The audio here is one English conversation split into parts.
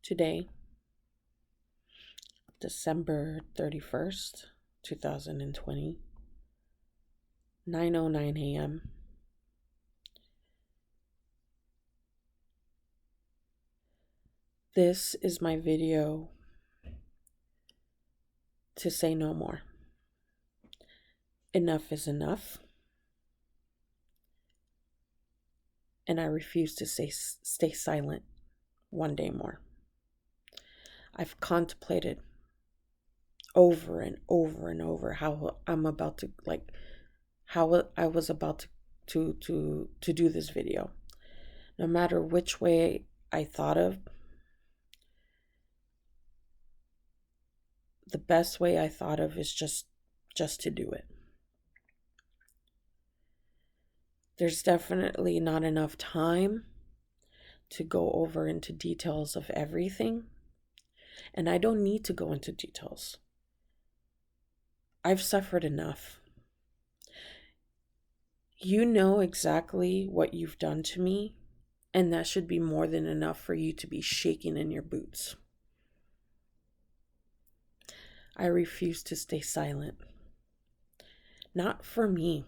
Today, December 31st, 2020, 9:09 a.m. This is my video to say no more. Enough is enough, and I refuse to stay silent one day more. I've contemplated over and over and over how I'm about to how I was about to do this video. No matter which way I thought of, the best way I thought of is just to do it. There's definitely not enough time to go over into details of everything, and I don't need to go into details. I've suffered enough. You know exactly what you've done to me, and that should be more than enough for you to be shaking in your boots. I refuse to stay silent. Not for me,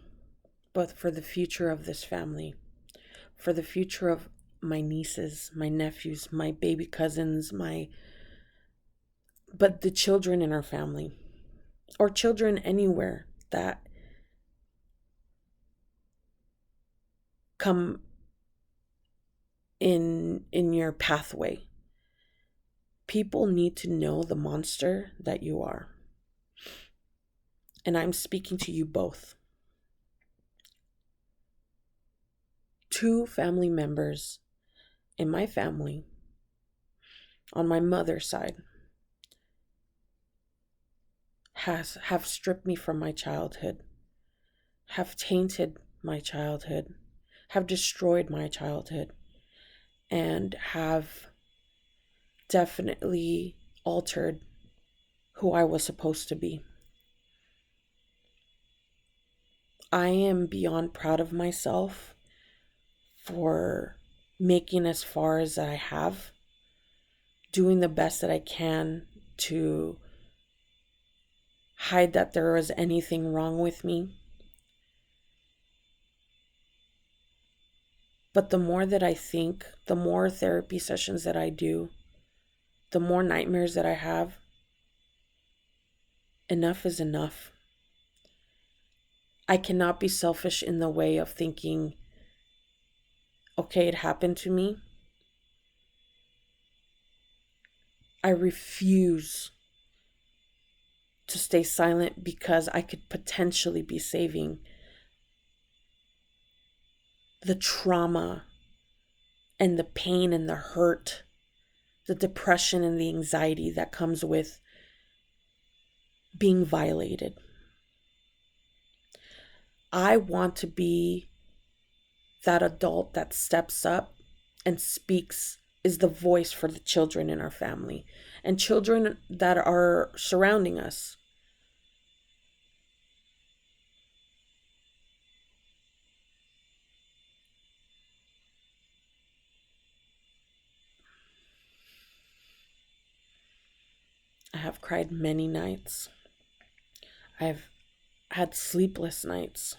but for the future of this family, for the future of my nieces, my nephews, my baby cousins, but the children in our family, or children anywhere that come in your pathway. People need to know the monster that you are. And I'm speaking to you both. 2 family members in my family, on my mother's side, have stripped me from my childhood, have tainted my childhood, have destroyed my childhood, and have definitely altered who I was supposed to be. I am beyond proud of myself for making as far as I have, doing the best that I can to hide that there was anything wrong with me. But the more that I think, the more therapy sessions that I do, the more nightmares that I have, enough is enough. I cannot be selfish in the way of thinking, okay, it happened to me. I refuse to stay silent because I could potentially be saving the trauma and the pain and the hurt, the depression and the anxiety that comes with being violated. I want to be that adult that steps up and speaks, is the voice for the children in our family and children that are surrounding us. I have cried many nights. I've had sleepless nights.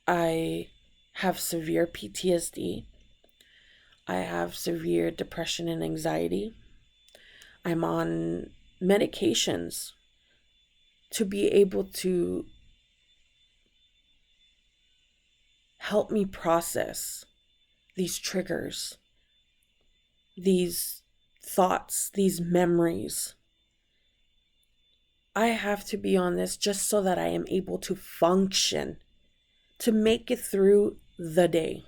I have severe PTSD. I have severe depression and anxiety. I'm on medications to be able to help me process these triggers, these thoughts, these memories. I have to be on this just so that I am able to function, to make it through the day.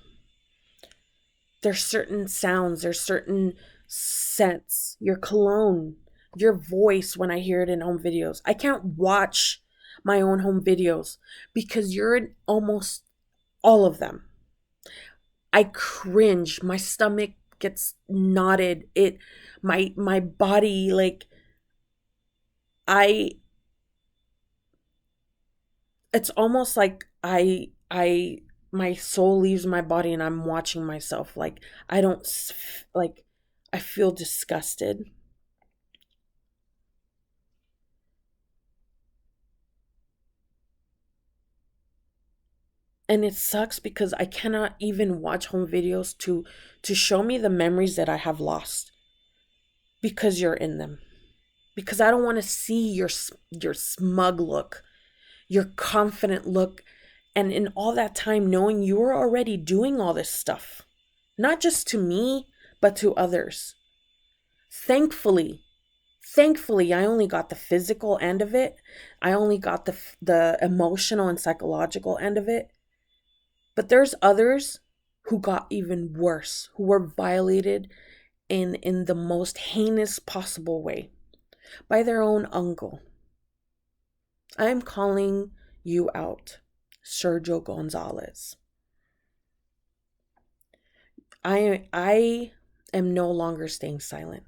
There's certain sounds, there's certain scents, your cologne, your voice when I hear it in home videos. I can't watch my own home videos because you're in almost all of them. I cringe, my stomach gets knotted, my body, I it's almost like I my soul leaves my body and I'm watching myself. Like, I don't, like, I feel disgusted. And it sucks because I cannot even watch home videos to show me the memories that I have lost because you're in them. Because I don't want to see your smug look, your confident look, and in all that time knowing you were already doing all this stuff, not just to me, but to others. Thankfully, thankfully, I only got the physical end of it. I only got the emotional and psychological end of it. But there's others who got even worse, who were violated in the most heinous possible way by their own uncle. I'm calling you out, Sergio Gonzalez. I am no longer staying silent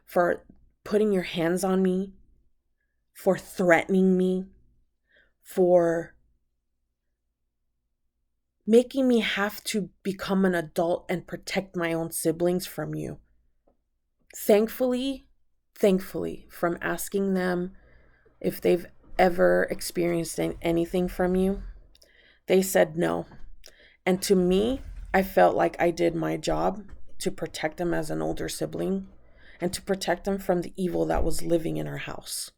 for putting your hands on me, for threatening me, for making me have to become an adult and protect my own siblings from you. Thankfully, from asking them if they've ever experienced anything from you, they said no. And to me, I felt like I did my job to protect them as an older sibling and to protect them from the evil that was living in our house.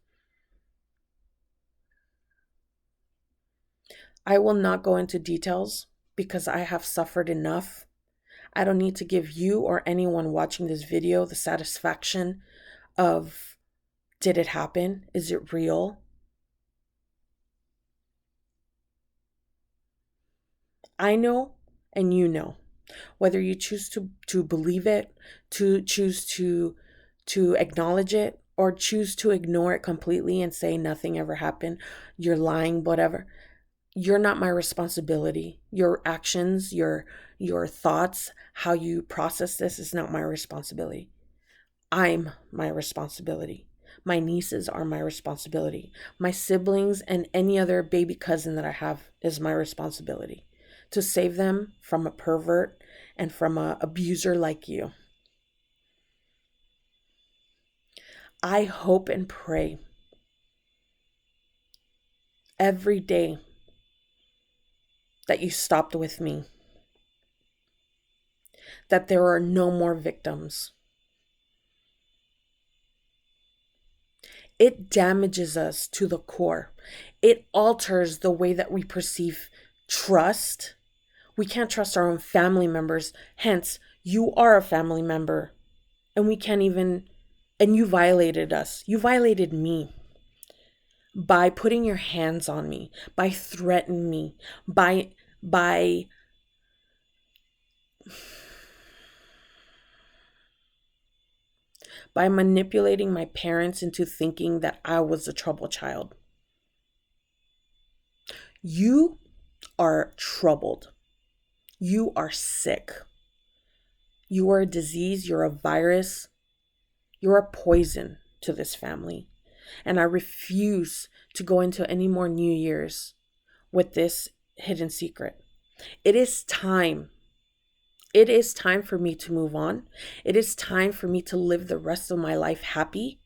I will not go into details because I have suffered enough. I don't need to give you or anyone watching this video the satisfaction of, did it happen? Is it real? I know and you know. Whether you choose to believe it, to choose to acknowledge it, or choose to ignore it completely and say nothing ever happened, you're lying, whatever. You're not my responsibility. Your actions, your thoughts, how you process this is not my responsibility. I'm my responsibility. My nieces are my responsibility. My siblings and any other baby cousin that I have is my responsibility to save them from a pervert and from an abuser like you. I hope and pray every day that you stopped with me, that there are no more victims. It damages us to the core. It alters the way that we perceive trust. We can't trust our own family members. Hence, you are a family member. And we can't even, and you violated us. You violated me by putting your hands on me, by threatening me, by manipulating my parents into thinking that I was a troubled child. You are troubled. You are sick. You are a disease. You're a virus. You're a poison to this family. And I refuse to go into any more New Year's with this hidden secret. It is time. It is time for me to move on. It is time for me to live the rest of my life happy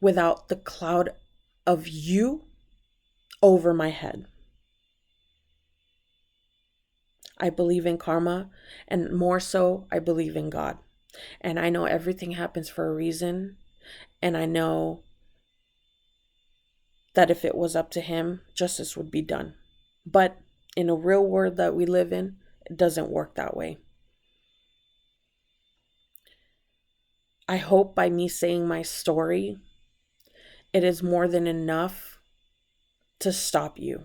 without the cloud of you over my head. I believe in karma, and more so, I believe in God. And I know everything happens for a reason. And I know that if it was up to him, justice would be done. But in a real world that we live in, it doesn't work that way. I hope by me saying my story, it is more than enough to stop you.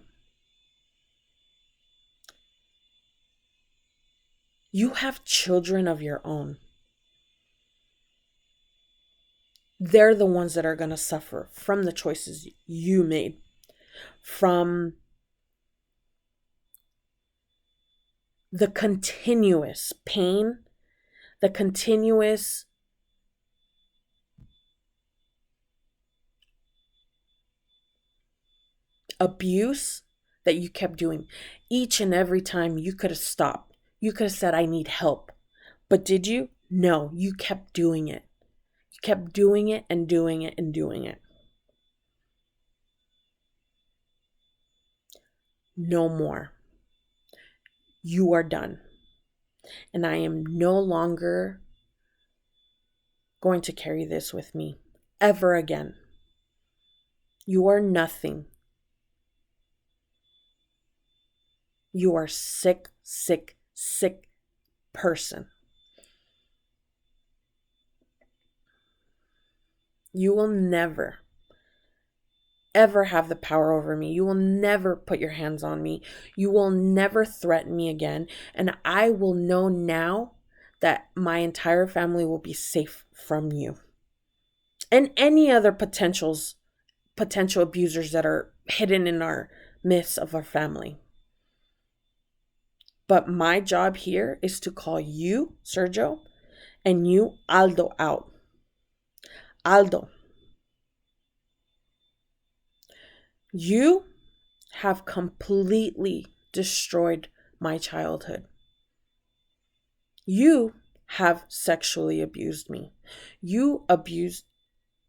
You have children of your own. They're the ones that are going to suffer from the choices you made, from the continuous pain, the continuous abuse that you kept doing. Each and every time you could have stopped. You could have said, I need help. But did you? No, you kept doing it. You kept doing it and doing it and doing it. No more. You are done. And I am no longer going to carry this with me ever again. You are nothing. You are sick, sick, sick person. You will never, ever have the power over me. You will never put your hands on me. You will never threaten me again. And I will know now that my entire family will be safe from you. And any other potential abusers that are hidden in our midst of our family. But my job here is to call you, Sergio, and you, Aldo, out. Aldo, you have completely destroyed my childhood. You have sexually abused me. You abused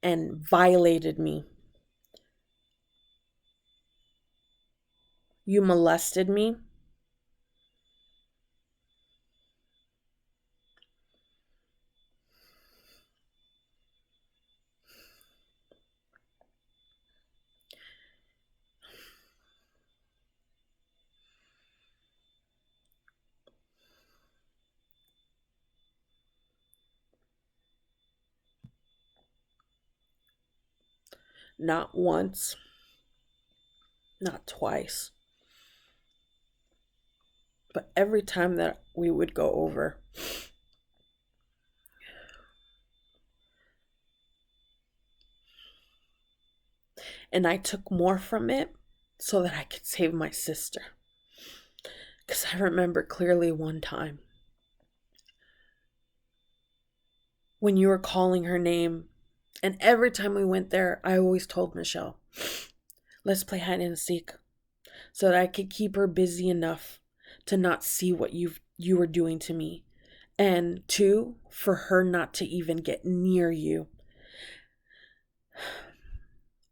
and violated me. You molested me. Not once, not twice, but every time that we would go over, and I took more from it so that I could save my sister. Because I remember clearly one time when you were calling her name, and every time we went there, I always told Michelle, let's play hide and seek, so that I could keep her busy enough to not see what you were doing to me, and two, for her not to even get near you.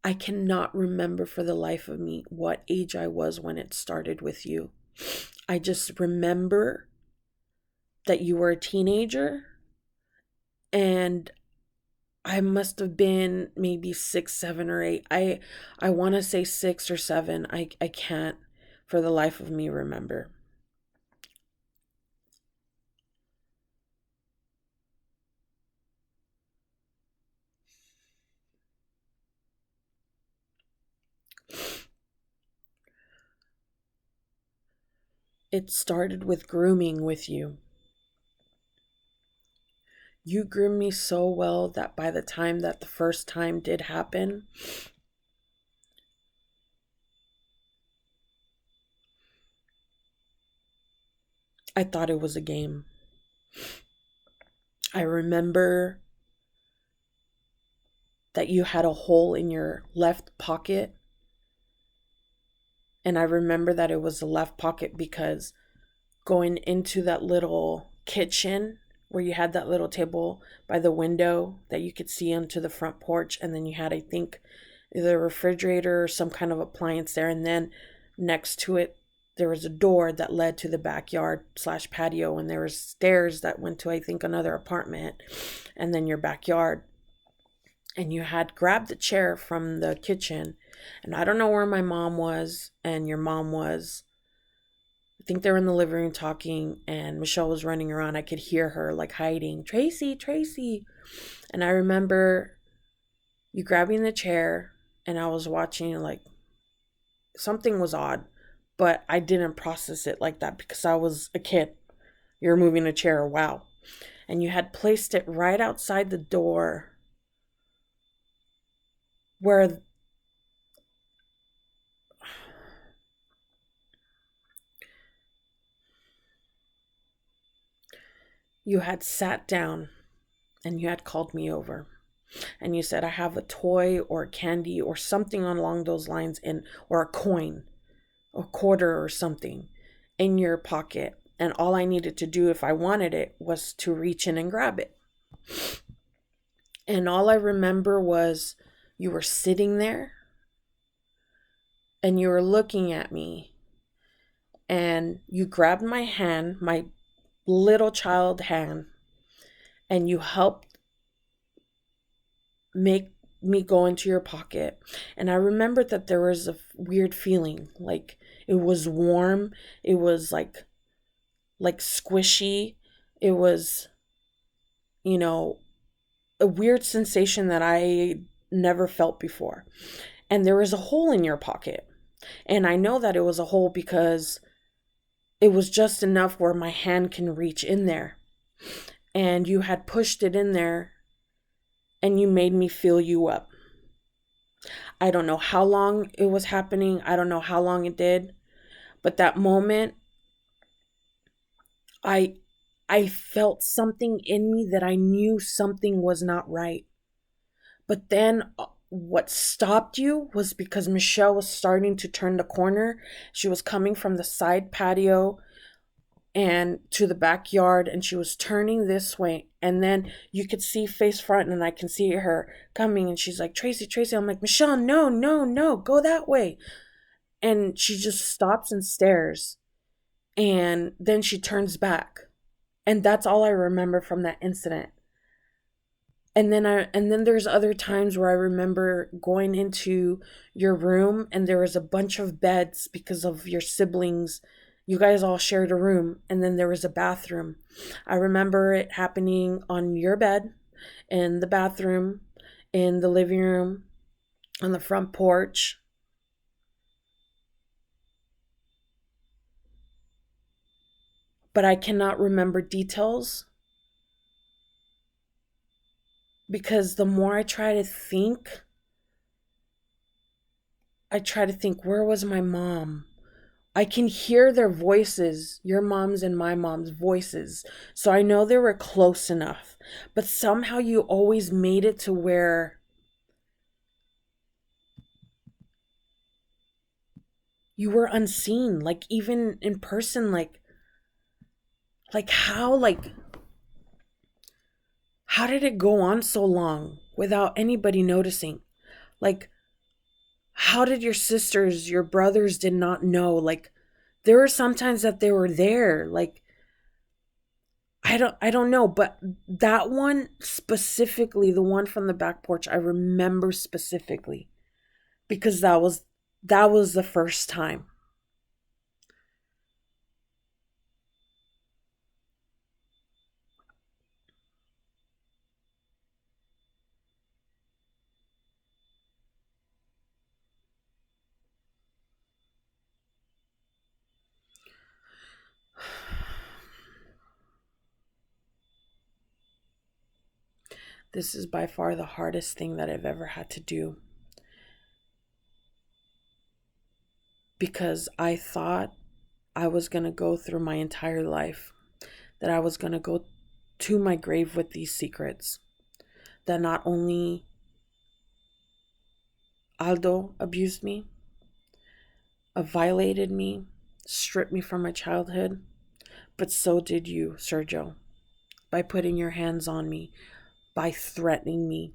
I cannot remember for the life of me what age I was when it started with you. I just remember that you were a teenager, and I must have been maybe 6, 7, or 8. I want to say 6 or 7. I can't for the life of me remember. It started with grooming with you. You groomed me so well that by the time that the first time did happen, I thought it was a game. I remember that you had a hole in your left pocket. And I remember that it was the left pocket because going into that little kitchen where you had that little table by the window that you could see onto the front porch, and then you had, I think, either a refrigerator or some kind of appliance there, and then next to it there was a door that led to the backyard / patio, and there were stairs that went to, I think, another apartment, and then your backyard. And you had grabbed the chair from the kitchen, and I don't know where my mom was and your mom was. I think they were in the living room talking, and Michelle was running around. I could hear her like hiding, Tracy, Tracy. And I remember you grabbing the chair, and I was watching, like, something was odd, but I didn't process it like that because I was a kid. You're moving a chair, wow. And you had placed it right outside the door where you had sat down and you had called me over. And you said, I have a toy or candy or something along those lines, or a coin. a quarter or something in your pocket. And all I needed to do if I wanted it was to reach in and grab it. And all I remember was you were sitting there and you were looking at me and you grabbed my hand, my little child hand, and you helped make me go into your pocket. And I remembered that there was a weird feeling, like it was warm, it was like squishy, it was, you know, a weird sensation that I never felt before. And there was a hole in your pocket. And I know that it was a hole because it was just enough where my hand can reach in there. And you had pushed it in there and you made me feel you up. I don't know how long it was happening. I don't know how long it did. But that moment, I I felt something in me that I knew something was not right. But then what stopped you was because Michelle was starting to turn the corner. She was coming from the side patio and to the backyard, and she was turning this way, and then you could see face front, and I can see her coming, and she's like, Tracy, Tracy. I'm like, Michelle, no, no, no, go that way. And she just stops and stares, and then she turns back. And that's all I remember from that incident. And then there's other times where I remember going into your room and there was a bunch of beds because of your siblings. You guys all shared a room, and then there was a bathroom. I remember it happening on your bed, in the bathroom, in the living room, on the front porch. But I cannot remember details because the more I try to think, where was my mom? I can hear their voices, your mom's and my mom's voices. So I know they were close enough. But somehow you always made it to where you were unseen, like even in person, like how did it go on so long without anybody noticing? Like how did your sisters, your brothers did not know? Like there were sometimes that they were there. Like I don't know, but that one specifically, the one from the back porch, I remember specifically because that was the first time. This is by far the hardest thing that I've ever had to do because I thought I was going to go through my entire life, that I was going to go to my grave with these secrets, that not only Aldo abused me, violated me, stripped me from my childhood, but so did you, Sergio, by putting your hands on me, by threatening me.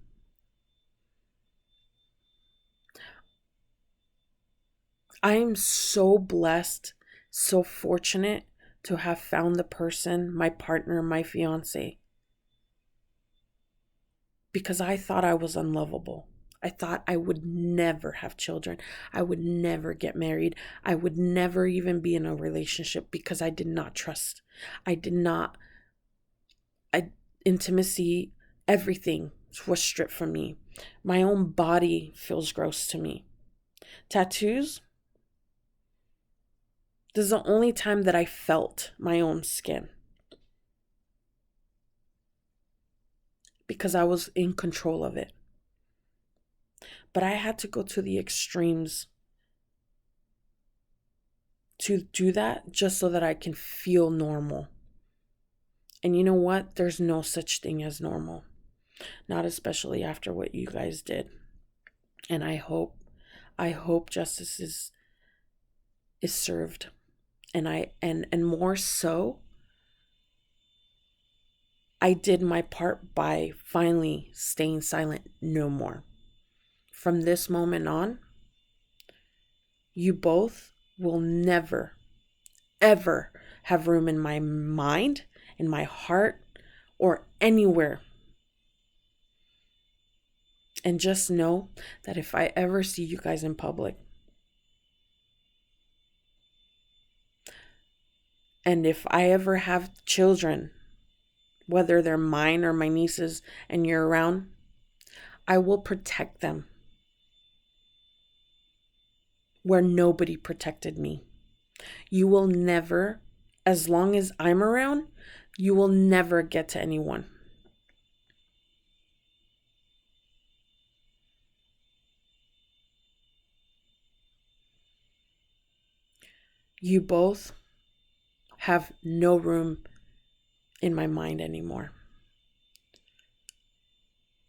I am so blessed, so fortunate to have found the person, my partner, my fiance, because I thought I was unlovable. I thought I would never have children. I would never get married. I would never even be in a relationship because I did not trust. I did not, I, intimacy, everything was stripped from me. My own body feels gross to me. Tattoos, this is the only time that I felt my own skin because I was in control of it. But I had to go to the extremes to do that just so that I can feel normal. And you know what? There's no such thing as normal. Not especially after what you guys did. And I hope justice is is served. And more so, I did my part by finally staying silent no more. From this moment on, you both will never, ever have room in my mind, in my heart, or anywhere. And just know that if I ever see you guys in public, and if I ever have children, whether they're mine or my nieces, and you're around, I will protect them where nobody protected me. You will never, as long as I'm around, you will never get to anyone. You both have no room in my mind anymore.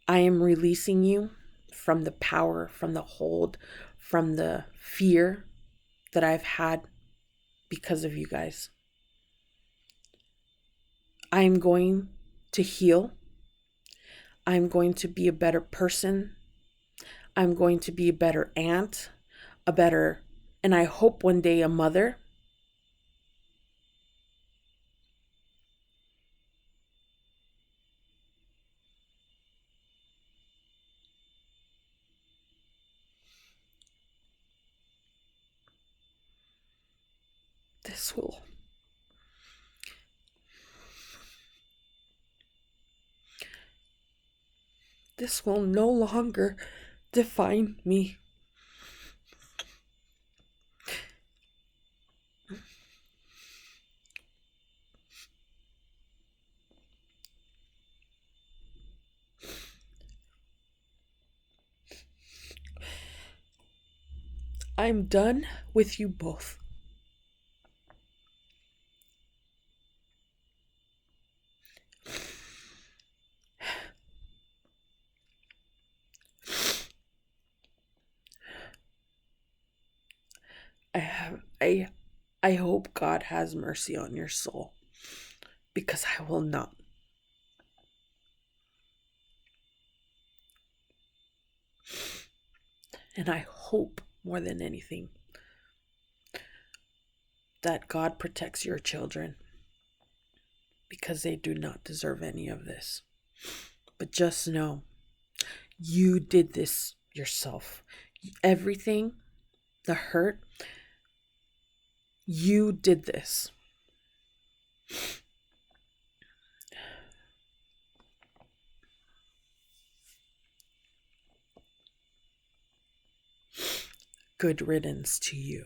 I am releasing you from the power, from the hold, from the fear that I've had because of you guys. I am going to heal. I'm going to be a better person. I'm going to be a better aunt, and I hope one day a mother. This will This will no longer define me. I'm done with you both. I hope God has mercy on your soul, because I will not. And I hope more than anything that God protects your children, because they do not deserve any of this. But just know, you did this yourself. Everything, the hurt, you did this. Good riddance to you.